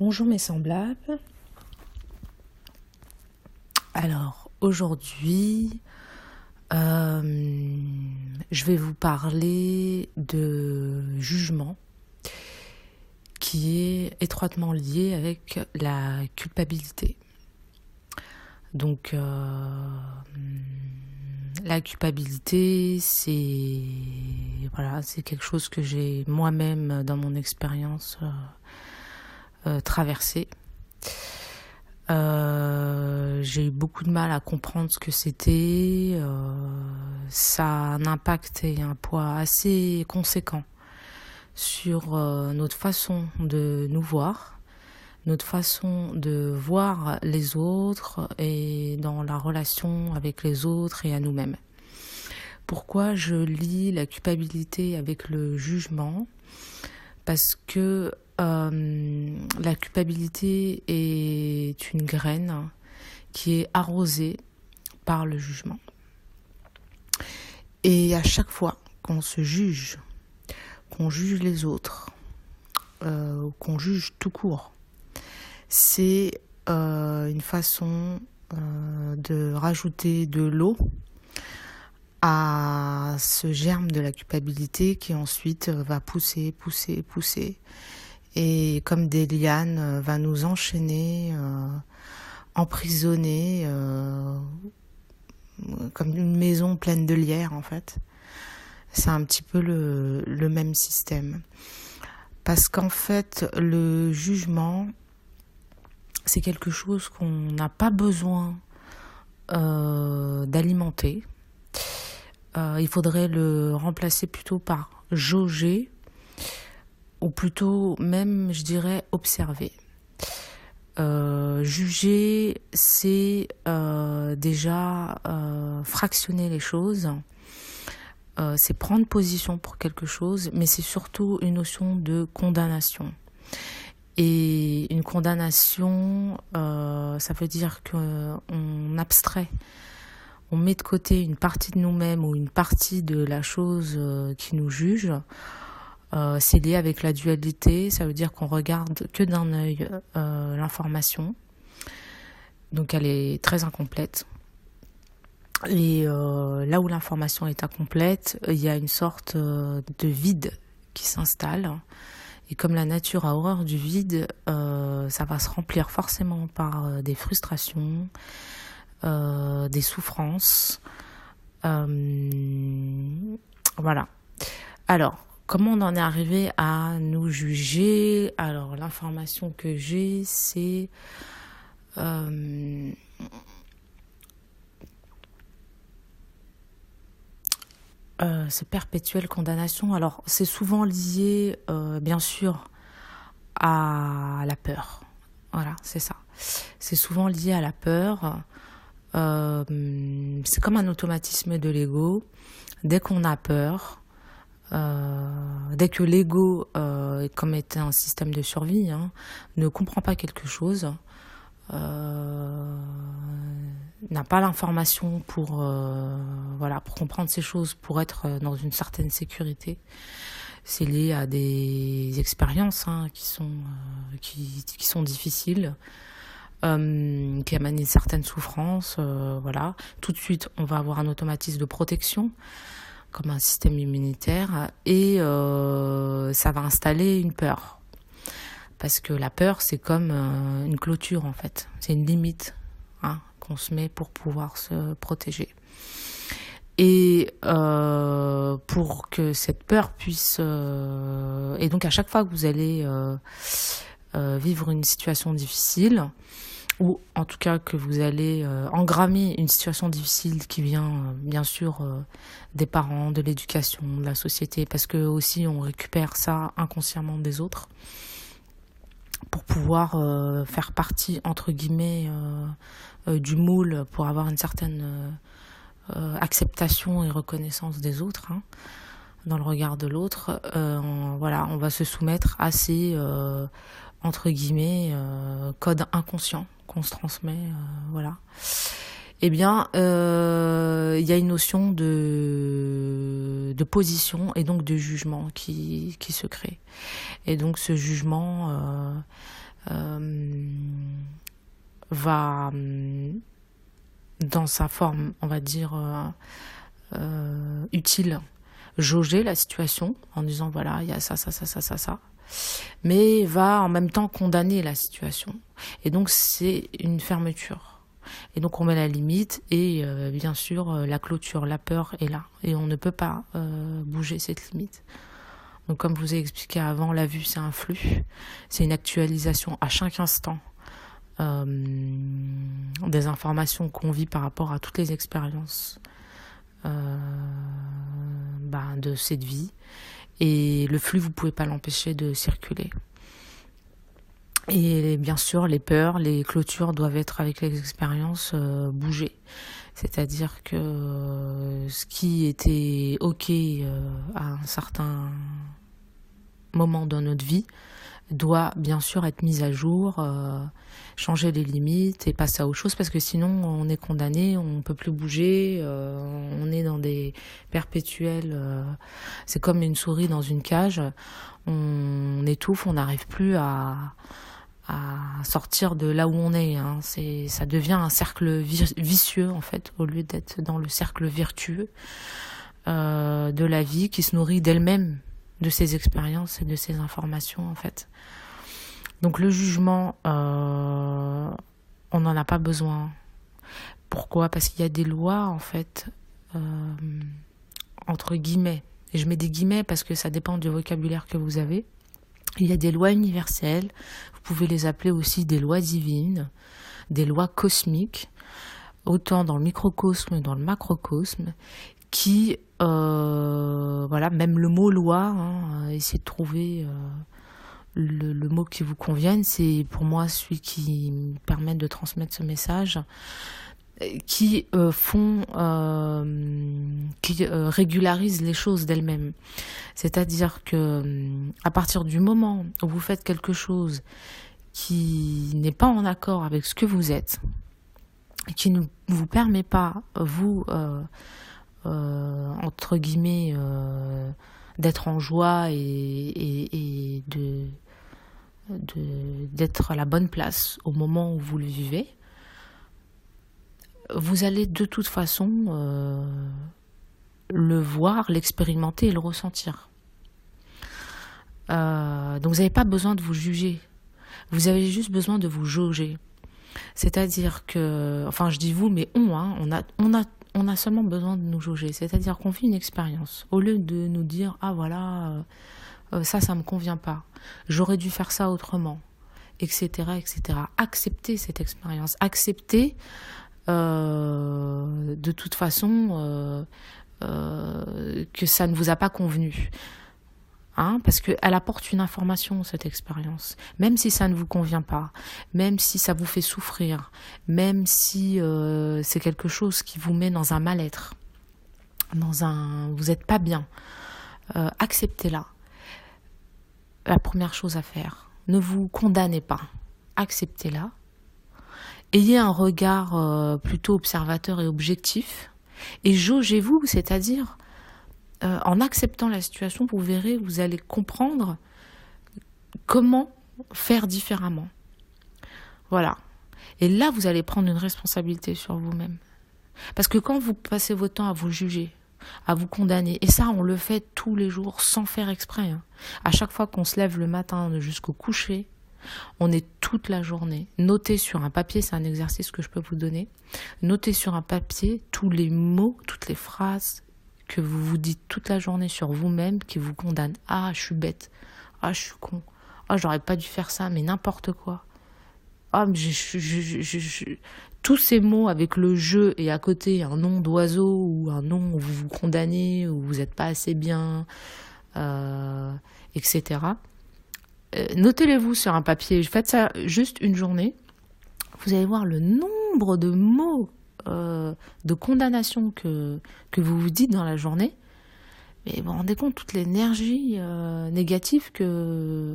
Bonjour mes semblables. Alors aujourd'hui, je vais vous parler de jugement qui est étroitement lié avec la culpabilité. Donc la culpabilité, c'est quelque chose que j'ai moi-même dans mon expérience traversé. J'ai eu beaucoup de mal à comprendre ce que c'était. Ça a un impact et un poids assez conséquent sur notre façon de nous voir, notre façon de voir les autres et dans la relation avec les autres et à nous-mêmes. Pourquoi je lie la culpabilité avec le jugement ? Parce que la culpabilité est une graine qui est arrosée par le jugement. Et à chaque fois qu'on se juge, qu'on juge les autres, qu'on juge tout court, c'est une façon de rajouter de l'eau à ce germe de la culpabilité qui ensuite va pousser, et comme des lianes va nous enchaîner, emprisonner, comme une maison pleine de lierre en fait. C'est un petit peu le même système. Parce qu'en fait, le jugement, c'est quelque chose qu'on n'a pas besoin d'alimenter. Il faudrait le remplacer plutôt par jauger, ou plutôt même, je dirais, observer. Juger, c'est déjà fractionner les choses, c'est prendre position pour quelque chose, mais c'est surtout une notion de condamnation. Et une condamnation, ça veut dire qu'on abstrait, on met de côté une partie de nous-mêmes ou une partie de la chose qui nous juge. C'est lié avec la dualité, ça veut dire qu'on regarde que d'un œil l'information. Donc elle est très incomplète. Et là où l'information est incomplète, il y a une sorte de vide qui s'installe. Et comme la nature a horreur du vide, ça va se remplir forcément par des frustrations, des souffrances. Voilà. Alors, comment on en est arrivé à nous juger ? Alors, l'information que j'ai, c'est cette perpétuelle condamnation. Alors, c'est souvent lié, bien sûr, à la peur. Voilà, c'est ça. C'est souvent lié à la peur. C'est comme un automatisme de l'ego. Dès qu'on a peur, dès que l'ego, comme étant un système de survie, ne comprend pas quelque chose, n'a pas l'information pour comprendre ces choses, pour être dans une certaine sécurité. C'est lié à des expériences qui sont difficiles, qui amènent une certaine souffrance. Tout de suite, on va avoir un automatisme de protection, comme un système immunitaire, et ça va installer une peur. Parce que la peur, c'est comme une clôture, en fait. C'est une limite qu'on se met pour pouvoir se protéger. Et pour que cette peur puisse... et donc, à chaque fois que vous allez vivre une situation difficile, ou en tout cas que vous allez engrammer une situation difficile qui vient bien sûr des parents, de l'éducation, de la société, parce que aussi on récupère ça inconsciemment des autres, pour pouvoir faire partie, entre guillemets, du moule, pour avoir une certaine acceptation et reconnaissance des autres, dans le regard de l'autre. On va se soumettre à ces, entre guillemets, codes inconscients qu'on se transmet, Eh bien, y a une notion de position et donc de jugement qui se crée. Et donc ce jugement va, dans sa forme, on va dire, utile, jauger la situation en disant voilà, il y a ça, ça, ça, ça, ça, ça, mais va en même temps condamner la situation. Et donc c'est une fermeture. Et donc on met la limite et bien sûr la clôture, la peur est là. Et on ne peut pas bouger cette limite. Donc comme je vous ai expliqué avant, la vue c'est un flux, c'est une actualisation à chaque instant des informations qu'on vit par rapport à toutes les expériences de cette vie. Et le flux, vous ne pouvez pas l'empêcher de circuler. Et bien sûr, les peurs, les clôtures doivent être avec les expériences bougées. C'est-à-dire que ce qui était OK à un certain moment dans notre vie doit bien sûr être mis à jour, changer les limites et passer à autre chose, parce que sinon on est condamné, on ne peut plus bouger, on est dans des perpétuels, c'est comme une souris dans une cage, on étouffe, on n'arrive plus à sortir de là où on est, hein. Ça devient un cercle vicieux en fait, au lieu d'être dans le cercle vertueux de la vie qui se nourrit d'elle-même, de ses expériences et de ses informations en fait. Donc le jugement, on n'en a pas besoin. Pourquoi ? Parce qu'il y a des lois en fait, entre guillemets, et je mets des guillemets parce que ça dépend du vocabulaire que vous avez. Il y a des lois universelles, vous pouvez les appeler aussi des lois divines, des lois cosmiques, autant dans le microcosme que dans le macrocosme, qui, même le mot loi, hein, essayez de trouver le mot qui vous convienne, c'est pour moi celui qui me permet de transmettre ce message, qui régularisent les choses d'elles-mêmes. C'est-à-dire que à partir du moment où vous faites quelque chose qui n'est pas en accord avec ce que vous êtes, qui ne vous permet pas, vous, entre guillemets, d'être en joie et d'être à la bonne place au moment où vous le vivez, vous allez de toute façon le voir, l'expérimenter et le ressentir. Donc vous n'avez pas besoin de vous juger, vous avez juste besoin de vous jauger. C'est-à-dire que, enfin je dis vous, mais on a seulement besoin de nous jauger. C'est-à-dire qu'on vit une expérience. Au lieu de nous dire, ah voilà, ça me convient pas, j'aurais dû faire ça autrement, etc., etc. Accepter cette expérience, accepter de toute façon que ça ne vous a pas convenu. Parce qu'elle apporte une information, cette expérience. Même si ça ne vous convient pas, même si ça vous fait souffrir, même si c'est quelque chose qui vous met dans un mal-être, vous n'êtes pas bien, acceptez-la. La première chose à faire, ne vous condamnez pas, acceptez-la. Ayez un regard plutôt observateur et objectif, et jaugez-vous, c'est-à-dire en acceptant la situation, vous verrez, vous allez comprendre comment faire différemment. Voilà. Et là, vous allez prendre une responsabilité sur vous-même. Parce que quand vous passez votre temps à vous juger, à vous condamner, et ça, on le fait tous les jours sans faire exprès. À chaque fois qu'on se lève le matin jusqu'au coucher, on est toute la journée. Notez sur un papier, c'est un exercice que je peux vous donner. Notez sur un papier tous les mots, toutes les phrases que vous vous dites toute la journée sur vous-même, qui vous condamnent. Ah, je suis bête. Ah, je suis con. Ah, j'aurais pas dû faire ça, mais n'importe quoi. Ah, mais tous ces mots avec le je et à côté un nom d'oiseau ou un nom où vous vous condamnez, où vous n'êtes pas assez bien, etc. Notez-les-vous sur un papier. Faites ça juste une journée. Vous allez voir le nombre de mots de condamnation que vous vous dites dans la journée, mais vous vous rendez compte toute l'énergie négative que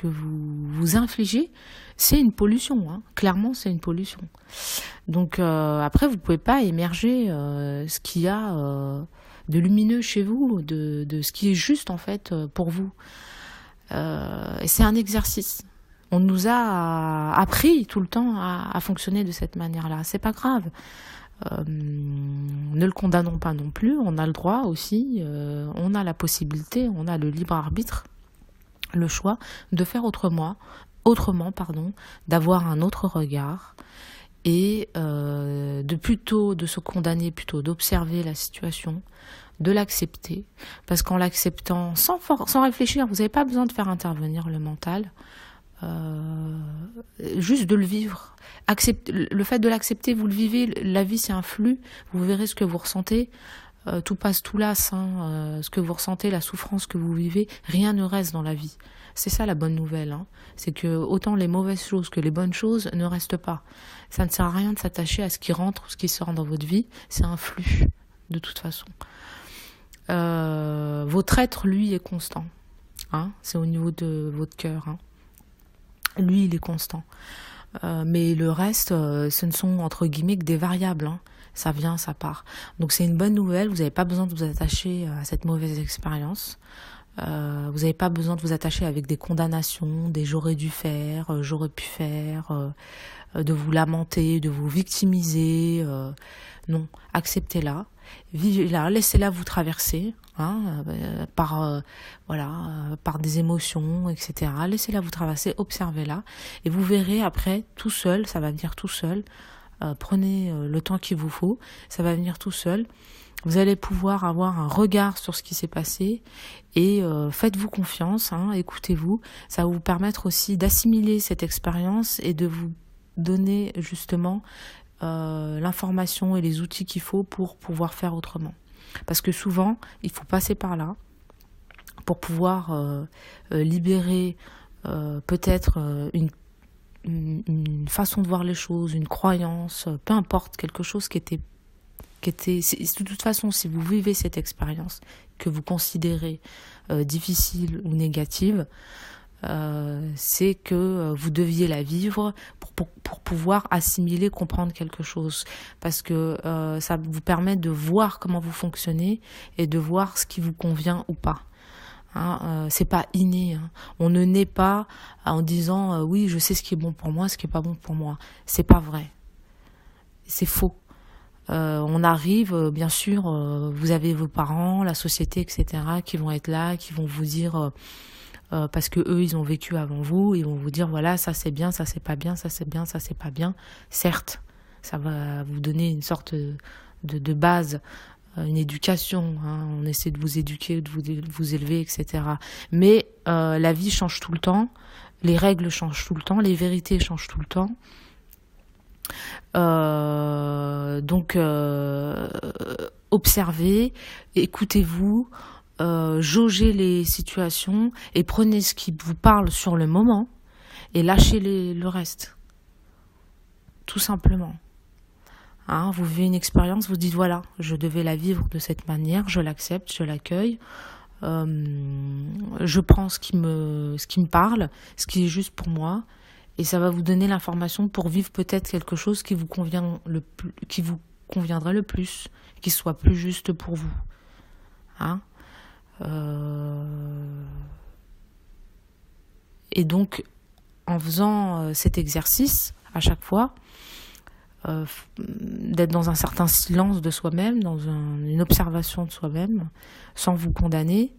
vous infligez, c'est une pollution, clairement c'est une pollution. Donc après vous pouvez pas émerger ce qu'il y a de lumineux chez vous, de ce qui est juste en fait pour vous. Et c'est un exercice. On nous a appris tout le temps à fonctionner de cette manière-là. C'est pas grave. Ne le condamnons pas non plus. On a le droit aussi, on a la possibilité, on a le libre arbitre, le choix de faire autrement, d'avoir un autre regard et de se condamner, plutôt d'observer la situation, de l'accepter, parce qu'en l'acceptant sans réfléchir, vous n'avez pas besoin de faire intervenir le mental, juste de le vivre. Le fait de l'accepter, vous le vivez, la vie c'est un flux, vous verrez ce que vous ressentez, tout passe, tout lasse, ce que vous ressentez, la souffrance que vous vivez, rien ne reste dans la vie. C'est ça la bonne nouvelle, c'est que autant les mauvaises choses que les bonnes choses ne restent pas. Ça ne sert à rien de s'attacher à ce qui rentre ou ce qui sort dans votre vie, c'est un flux de toute façon. Votre être, lui, est constant, c'est au niveau de votre cœur, lui, il est constant. Mais le reste, ce ne sont entre guillemets que des variables, ça vient, ça part. Donc c'est une bonne nouvelle, vous n'avez pas besoin de vous attacher à cette mauvaise expérience. Vous n'avez pas besoin de vous attacher avec des condamnations, des j'aurais dû faire, j'aurais pu faire, de vous lamenter, de vous victimiser. Non, acceptez-la, vivez-la, laissez-la vous traverser, par des émotions, etc. Laissez-la vous traverser, observez-la, et vous verrez après tout seul, ça va venir tout seul. Prenez le temps qu'il vous faut, ça va venir tout seul. Vous allez pouvoir avoir un regard sur ce qui s'est passé et faites-vous confiance, écoutez-vous. Ça va vous permettre aussi d'assimiler cette expérience et de vous donner justement l'information et les outils qu'il faut pour pouvoir faire autrement. Parce que souvent, il faut passer par là pour pouvoir libérer peut-être une façon de voir les choses, une croyance, peu importe, quelque chose qui était de toute façon, si vous vivez cette expérience que vous considérez difficile ou négative, c'est que vous deviez la vivre pour pouvoir assimiler, comprendre quelque chose, parce que ça vous permet de voir comment vous fonctionnez et de voir ce qui vous convient ou pas. C'est pas inné, on ne naît pas en disant oui, je sais ce qui est bon pour moi, ce qui est pas bon pour moi. C'est pas vrai, c'est faux. On arrive, bien sûr, vous avez vos parents, la société, etc., qui vont être là, qui vont vous dire, parce que eux, ils ont vécu avant vous, ils vont vous dire, voilà, ça c'est bien, ça c'est pas bien, ça c'est bien, ça c'est pas bien. Certes, ça va vous donner une sorte de base, une éducation, on essaie de vous éduquer, de vous élever, etc. Mais la vie change tout le temps, les règles changent tout le temps, les vérités changent tout le temps. Donc observez, écoutez-vous, jaugez les situations et prenez ce qui vous parle sur le moment et lâchez le reste, tout simplement. Vous vivez une expérience, vous dites voilà, je devais la vivre de cette manière, je l'accepte, je l'accueille, je prends ce qui me parle, ce qui est juste pour moi. Et ça va vous donner l'information pour vivre peut-être quelque chose qui vous conviendrait le plus, qui soit plus juste pour vous. Et donc, en faisant cet exercice à chaque fois, d'être dans un certain silence de soi-même, dans une observation de soi-même, sans vous condamner,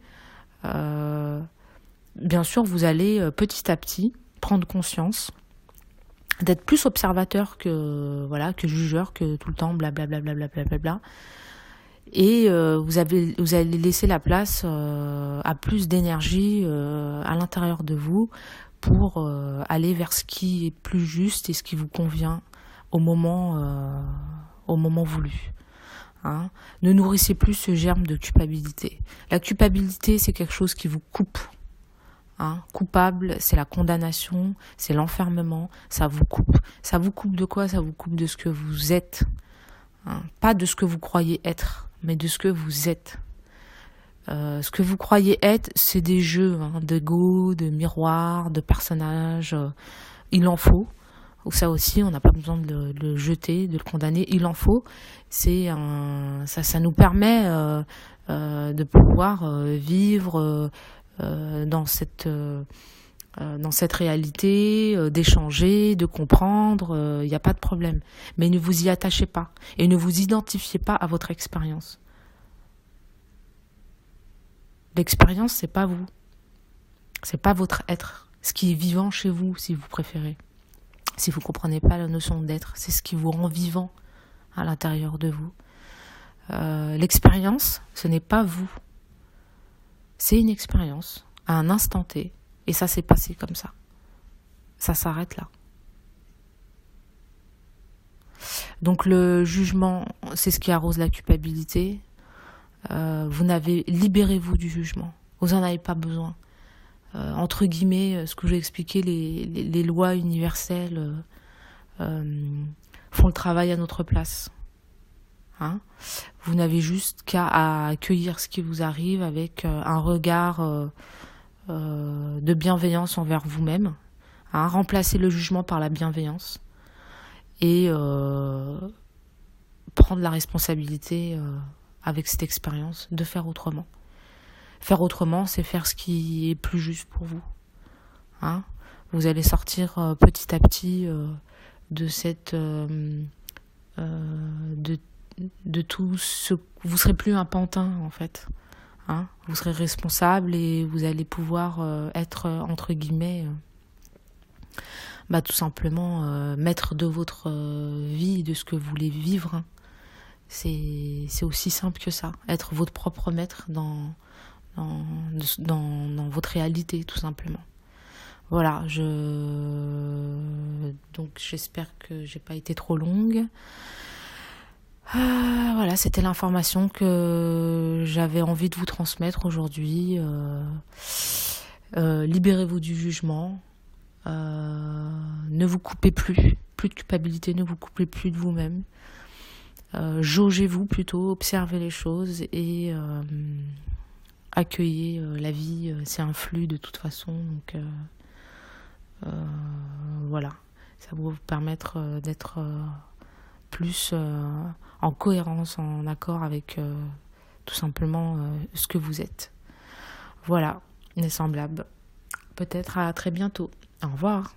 bien sûr, vous allez petit à petit prendre conscience, d'être plus observateur que jugeur, que tout le temps blablabla. Et vous allez laisser la place à plus d'énergie à l'intérieur de vous pour aller vers ce qui est plus juste et ce qui vous convient au moment voulu. Ne nourrissez plus ce germe de culpabilité. La culpabilité, c'est quelque chose qui vous coupe. Coupable, c'est la condamnation, c'est l'enfermement, ça vous coupe. Ça vous coupe de quoi? Ça vous coupe de ce que vous êtes. Pas de ce que vous croyez être, mais de ce que vous êtes. Ce que vous croyez être, c'est des jeux d'ego, de miroirs, de personnages. Il en faut. Ça aussi, on n'a pas besoin de le jeter, de le condamner. Il en faut. Ça nous permet de pouvoir vivre dans cette dans cette réalité, d'échanger, de comprendre, il n'y a pas de problème. Mais ne vous y attachez pas et ne vous identifiez pas à votre expérience. L'expérience, c'est pas vous. C'est pas votre être. Ce qui est vivant chez vous, si vous préférez. Si vous comprenez pas la notion d'être, c'est ce qui vous rend vivant à l'intérieur de vous. L'expérience, ce n'est pas vous. C'est une expérience à un instant T. Et ça s'est passé comme ça. Ça s'arrête là. Donc le jugement, c'est ce qui arrose la culpabilité. Libérez-vous du jugement. Vous n'en avez pas besoin. Entre guillemets, ce que j'ai expliqué, les lois universelles font le travail à notre place. Hein, vous n'avez juste qu'à accueillir ce qui vous arrive avec un regard de bienveillance envers vous-même, hein, remplacer le jugement par la bienveillance et prendre la responsabilité avec cette expérience de faire autrement. Faire autrement, c'est faire ce qui est plus juste pour vous. Hein, vous allez sortir petit à petit de cette de tout ce... Vous serez plus un pantin, en fait. Hein, vous serez responsable et vous allez pouvoir être, entre guillemets, tout simplement maître de votre vie, de ce que vous voulez vivre. Hein. C'est aussi simple que ça. Être votre propre maître dans votre réalité, tout simplement. Voilà, donc j'espère que j'ai pas été trop longue. Voilà, c'était l'information que j'avais envie de vous transmettre aujourd'hui. Libérez-vous du jugement. Ne vous coupez plus de culpabilité, ne vous coupez plus de vous-même. Jaugez-vous plutôt, observez les choses et accueillez la vie. C'est un flux de toute façon, donc voilà, ça va vous permettre d'être plus en cohérence, en accord avec tout simplement ce que vous êtes. Voilà, mes semblables. Peut-être à très bientôt. Au revoir.